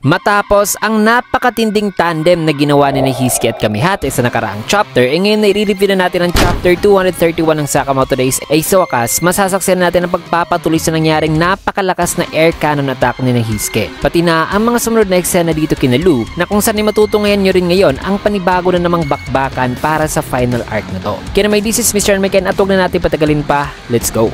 Matapos ang napakatinding tandem na ginawa ni Hisuke at Kamihate sa nakaraang chapter, ngayon na i-review na natin ang chapter 231 ng Sakamoto Days. Sa wakas, masasaksihan natin ang pagpapatuloy sa nangyaring napakalakas na air cannon attack ni Hisuke. Pati na ang mga sumunod na eksena dito kina Lu, na kung saan ay matutungayan nyo rin ngayon ang panibago na namang bakbakan para sa final arc na to. Kaya naman, this is Mr. Ken at huwag na natin patagalin pa. Let's go!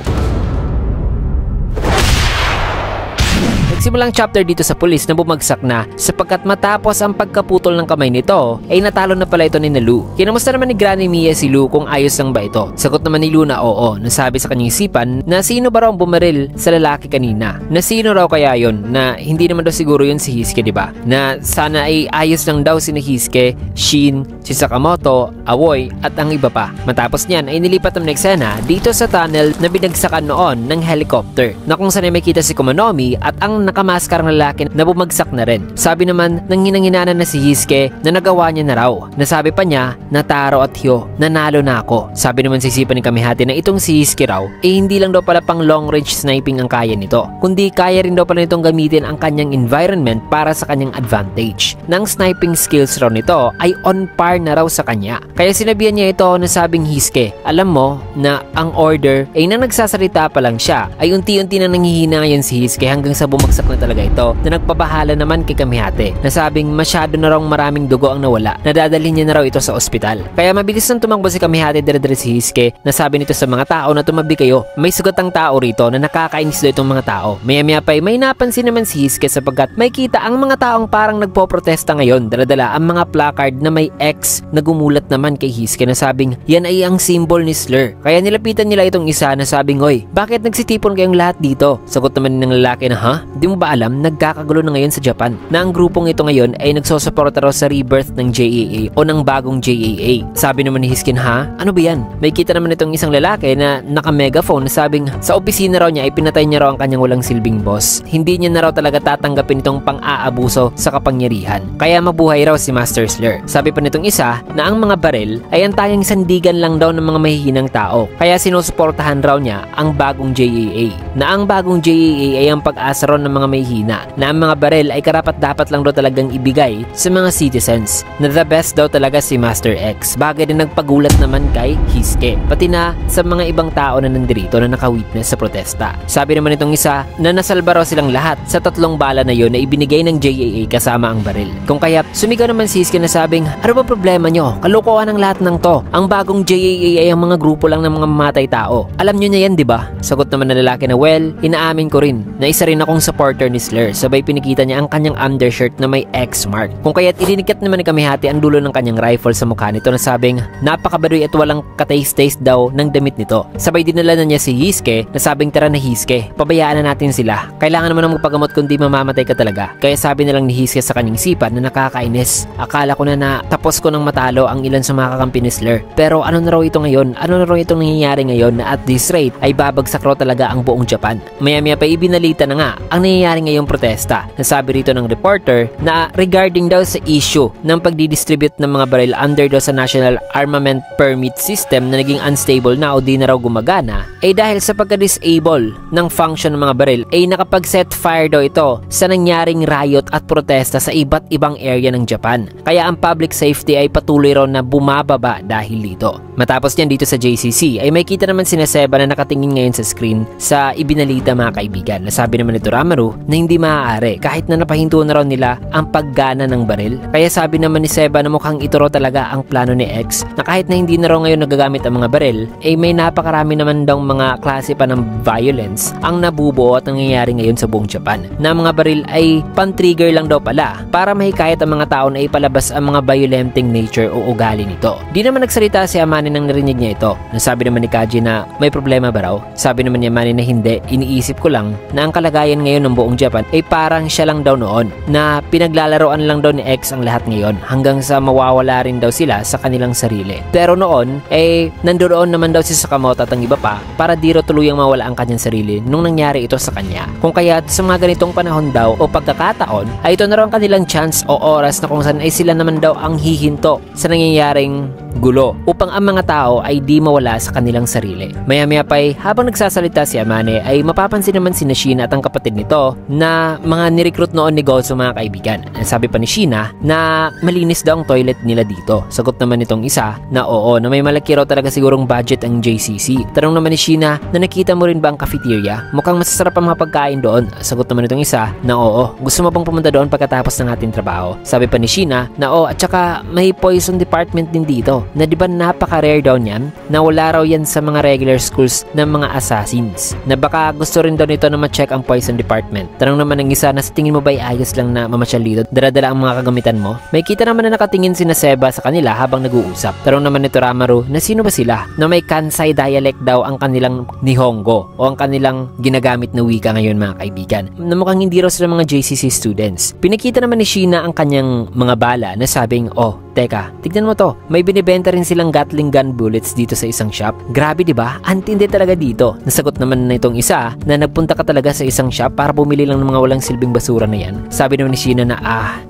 Simulang chapter dito sa pulis na bumagsak na sapagkat matapos ang pagkaputol ng kamay nito ay natalo na pala ito ni Lu. Kinamusta naman ni Granny Mia si Lu kung ayos lang ba ito. Sagot naman ni Lu na oo. Nasabi sa kanyang isipan na sino ba raw ang bumaril sa lalaki kanina. Na sino raw kaya yon, na hindi naman daw siguro yun si Hisuke, diba? Na sana ay ayos lang daw si Hisuke, Shin, si Sakamoto, Aoi at ang iba pa. Matapos niyan ay nilipat ang eksena dito sa tunnel na binagsakan noon ng helicopter na kung saan ay makita si Komonomi at ang nakamaskarang lalaki na bumagsak na rin. Sabi naman ng hinanginanan na si Hisuke na nagawa niya na raw. Nasabi pa niya na Taro at Hyo, nanalo na ako. Sabi naman sa isipan ni Kamihate na itong si Hisuke raw hindi lang daw pala pang long range sniping ang kaya nito, kundi kaya rin daw pala nitong gamitin ang kanyang environment para sa kanyang advantage. Nang sniping skills raw nito ay on par na raw sa kanya. Kaya sinabihan niya ito na sabing Hisuke, alam mo na ang order ay nang nagsasalita pa lang siya ay unti-unti na nanghihina ngayon si Hisuke hanggang sa bumagsak na talaga ito na nagpabahala naman kay Kamihate. Nasabing masyado na raw maraming dugo ang nawala, nadadalhin niya na raw ito sa ospital. Kaya mabilis nang tumakbo si Kamihate dire-dire si Hisuke. Nasabi nito sa mga tao na tumabi kayo, may sugat ang tao rito na nakakainis daw itong mga tao. Maya-maya pa may napansin naman si Hisuke sapagkat may kita ang mga taong parang nagpoprotesta ngayon, daladala ang mga placard na may X na gumulat naman kay Hisuke na sabing yan ay ang symbol ni Slur. Kaya nilapitan nila itong isa na sabing, hoy, bakit nagsitipon kayong lahat dito? Sagot naman ng lalaki na, ha? Di mo ba alam, nagkakagulo na ngayon sa Japan na ang grupong ito ngayon ay nagsosuporta raw sa rebirth ng JAA o ng bagong JAA. Sabi naman ni Hisuke, ha? Ano ba yan? May kita naman itong isang lalaki na naka-megaphone na sabing sa opisina raw niya ay pinatay niya raw ang kanyang walang silbing boss. Hindi niya na raw talaga tatanggapin itong pang-aabuso sa kapangyarihan. Kaya mabuhay raw si Master Slur. Sabi pa nitong isa na ang mga baril ay ang tanging sandigan lang daw ng mga mahihinang tao. Kaya sinusuportahan raw niya ang bagong JAA. Na ang bagong JAA ay ang pag-asa raw ng mga mahihina, na ang mga baril ay karapat-dapat lang daw talagang ibigay sa mga citizens, na the best daw talaga si Master X. Bagay na nagpagulat naman kay Hisuke, pati na sa mga ibang tao na nandirito na naka-witness sa protesta. Sabi naman itong isa na nasalba raw silang lahat sa 3 bala na yon na ibinigay ng JAA kasama ang baril. Kung kaya sumigaw naman si Hisuke na sabing, ano ba problema nyo? Kalokohan ang lahat ng to. Ang bagong JAA ay ang mga grupo lang ng mga mamatay tao. Alam nyo na yan, di ba? Sagot naman ng lalaki na, well, inaamin ko rin na isa rin akong supporter ni Slur. Sabay pinikita niya ang kanyang undershirt na may X mark. Kung kaya't idinikat naman ni Kamihate ang dulo ng kanyang rifle sa mukha nito na sabing napakabaduy at walang kataste-taste daw ng damit nito. Sabay dinala na niya si Hisuke na sabing, tara na Hisuke, pabayaan na natin sila. Kailangan naman ng magpagamot kundi mamamatay ka talaga. Kaya sabi na lang ni Hisuke sa kanyang isipan na nakakainis. Akala ko na tapos ko nang matalo ang ilan sa mga kakampi ni Slur. Pero ano na raw ito ngayon? Ano na raw itong nangyayari ngayon na at this rate ay babagsak raw talaga ang buong Japan? Maya-maya pa ibinalita na nga ang nangyayari ngayong protesta. Nasabi rito ng reporter na regarding daw sa issue ng pagdidistribute ng mga baril under daw sa National Armament Permit System na naging unstable na o di na raw gumagana, ay dahil sa pagka-disable ng function ng mga baril ay nakapag-set fire daw ito sa nangyaring riot at protesta sa iba't ibang area ng Japan. Kaya ang public safety ay patuloy raw na bumababa dahil dito. Matapos niyan dito sa JCC ay may kita naman si Seba na nakatingin ngayon sa screen sa ibinalita mga kaibigan. Nasabi naman nito Ramaru na hindi maaari kahit na napahinto na raw nila ang paggana ng baril. Kaya sabi naman ni Seba na mukhang ito raw talaga ang plano ni X, na kahit na hindi na raw ngayon nagagamit ang mga baril ay may napakarami naman daw mga klase pa ng violence ang nabubuo at nangyayari ngayon sa buong Japan, na mga baril ay pan-trigger lang daw pala para mahikayat ang mga tao na ipalabas ang mga violenting nature o ugali nito. Di naman nagsalita si Amane nang narinig niya ito. Nasabi naman ni Kaji na may problema ba raw? Sabi naman ni Amane na hindi, iniisip ko lang na ang kalagayan ngayon ng buong Japan ay parang siya lang daw noon, na pinaglalaroan lang daw ni X ang lahat ngayon hanggang sa mawawala rin daw sila sa kanilang sarili. Pero noon nandoon naman daw si Sakamoto at ang iba pa para di raw tuluyang mawala ang kanyang sarili nung nangyari ito sa kanya. Kung kaya sa mga ganitong panahon daw o pagkakataon ay ito na raw ang kanilang chance o oras na kung saan ay sila naman daw ang hihinto sa nangyayaring gulo upang ang mga tao ay di mawala sa kanilang sarili. Maya-maya pa ay habang nagsasalita si Amane ay mapapansin naman si Sheena at ang kapatid nito na mga nirecruit noon ni Gozo mga kaibigan. Sabi pa ni Sheena na malinis daw ang toilet nila dito. Sagot naman nitong isa na oo, na may malaki raw talaga sigurong budget ang JCC. Tanong naman ni Sheena na nakita mo rin ba ang cafeteria? Mukhang masasarap ang mga pagkain doon. Sagot naman nitong isa na oo, gusto mo bang pumunta doon pagkatapos ng ating trabaho? Sabi pa ni Sheena na oo, at saka may poison department din dito na di ba napaka-rare daw niyan na wala raw yan sa mga regular schools ng mga assassins na baka gusto rin daw nito na ma-check ang poison department. Tanong naman ng isa na sa tingin mo ba ay ayos lang na mamasyal dito? Dala-dala ang mga kagamitan mo? May kita naman na nakatingin si Seba sa kanila habang nag-uusap. Tanong naman ni Toramaru na sino ba sila? Na may Kansai dialect daw ang kanilang Nihongo o ang kanilang ginagamit na wika ngayon mga kaibigan. Na mukhang hindi raw sila mga JCC students. Pinakita naman ni Sheena ang kanyang mga bala na sabing, oh, teka, tignan mo to. May binibenta rin silang Gatling gun bullets dito sa isang shop. Grabe, di ba? Antindi talaga dito. Nasagot naman na itong isa na nagpunta ka talaga sa isang shop para bumili lang ng mga walang silbing basura na yan. Sabi naman ni Sheena na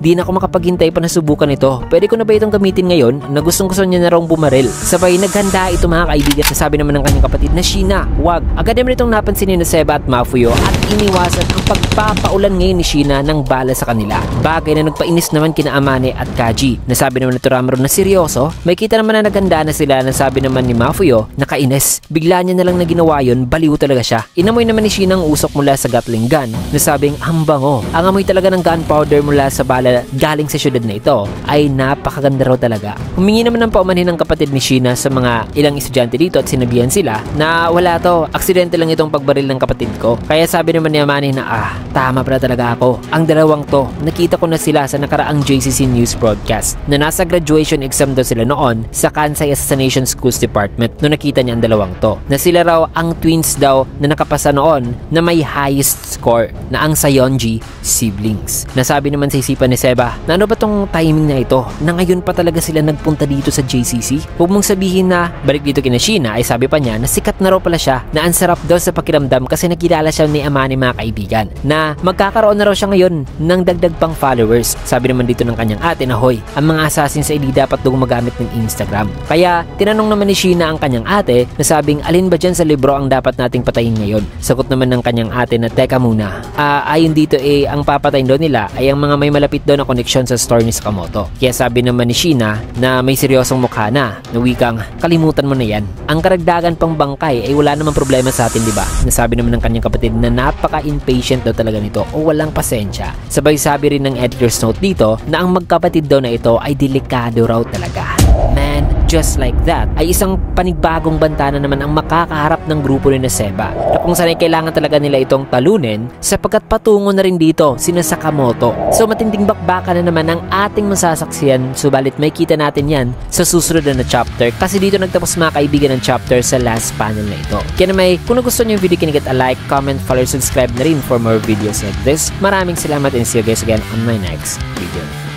di na ako makapaghintay pa na subukan ito. Pwede ko na ba itong gamitin ngayon? Na gustong-gusto niya na raw bumaril. Sabay naghanda ito mga kaibigan. Sabi naman ng kanyang kapatid na Sheena, wag. Agad naman itong napansin ni Seba at Mafuyo at iniwasan ang pagpapaulan ngayon ni Sheena ng bala sa kanila. Bagay na nagpainis naman kina Amane at Kaji. Nasabi naman ni Toramaru na seryoso. May kita naman na naghanda na sila. Nasabi naman ni Mafuyo na kainis. Bigla niya na lang na ginawa yun, baliw talaga siya. Inamoy naman ni Sheena ang usok mula sa Gatling gun. Nasabing ang bango. Ang amoy talaga ng gunpowder mula sa bala galing sa syudad na ito ay napakaganda raw talaga. Humingi naman ng paumanhin ng kapatid ni Sheena sa mga ilang estudyante dito at sinabihan sila na wala to, aksidente lang itong pagbaril ng kapatid ko. Kaya sabi naman ni Amane na tama pala talaga ako. Ang dalawang to, nakita ko na sila sa nakaraang JCC News broadcast na nasa graduation exam daw sila noon sa Kansai Assassination Schools Department no nakita niya ang dalawang to. Na sila raw ang twins daw na nakapasa noon na may highest score na ang Sayonji siblings. Nasabi naman sa isipan ni Seba na ano ba tong timing na ito na ngayon pa talaga sila nagpunta dito sa JCC? Huwag mong sabihin na balik dito kina Sheena ay sabi pa niya na sikat na raw pala siya na ang sarap daw sa pakiramdam kasi nakilala siya ni Amane mga kaibigan na magkakaroon na raw siya ngayon ng dagdag pang followers. Sabi naman dito ng kanyang ate na hoy, ang mga assassins ay di dapat daw gumagamit ng Instagram. Kaya tinanong naman ni Sheena ang kanyang ate na sabing alin ba dyan sa libro ang dapat nating patayin ngayon? Sagot naman ng kanyang ate na teka muna. Ayon dito ang papatayin daw nila ay ang mga may malapit daw na koneksyon sa store ni Sakamoto. Kaya sabi naman ni Sheena na may seryosong mukha na wikang kalimutan mo na yan. Ang karagdagan pang bangkay ay wala namang problema sa atin, di ba? Nasabi naman ng kanyang kapatid na napaka-impatient daw talaga nito o walang pasensya. Sabay sabi rin ng editor's note dito na ang magkapatid daw na ito ay delikado raw talaga. Man, just like that, ay isang panibagong banta na naman ang makakaharap ng grupo ni Seba na kung saan ay kailangan talaga nila itong talunin sapagkat patungo na rin dito sina Sakamoto. So matinding bakbakan na naman ang ating masasaksiyan, subalit may kita natin yan sa susunod na chapter kasi dito nagtapos mga kaibigan ng chapter sa last panel na ito. Kaya naman kung nagustuhan nyo yung video, kinigat a like, comment, follow, subscribe na rin for more videos like this. Maraming salamat and see you guys again on my next video.